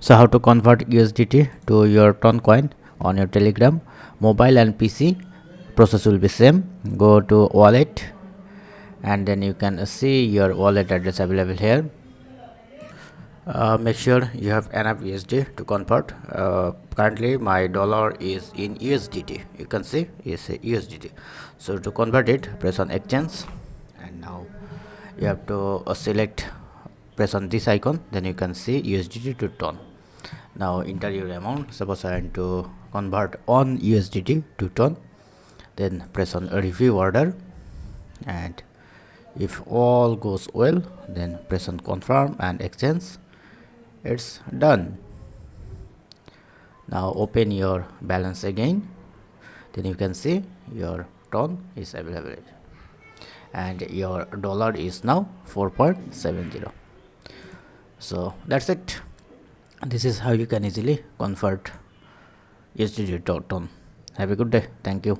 So how to convert USDT to your Ton coin on your Telegram? Mobile and PC process will be same. Go to wallet and then you can see your wallet address available here. Make sure you have enough USD to convert. Currently my dollar is in USDT. You can see it's a USDT. So to convert it, press on exchange, and now you have to select, press on this icon, then you can see USDT to Ton. Now enter your amount. Suppose I want to convert on USDT to Ton, then press on review order, and if all goes well, then press on confirm and exchange. It's done. Now open your balance again, then you can see your Ton is available and your dollar is now 4.70. So that's it. This is how you can easily convert USDT to Ton. Have a good day. Thank you.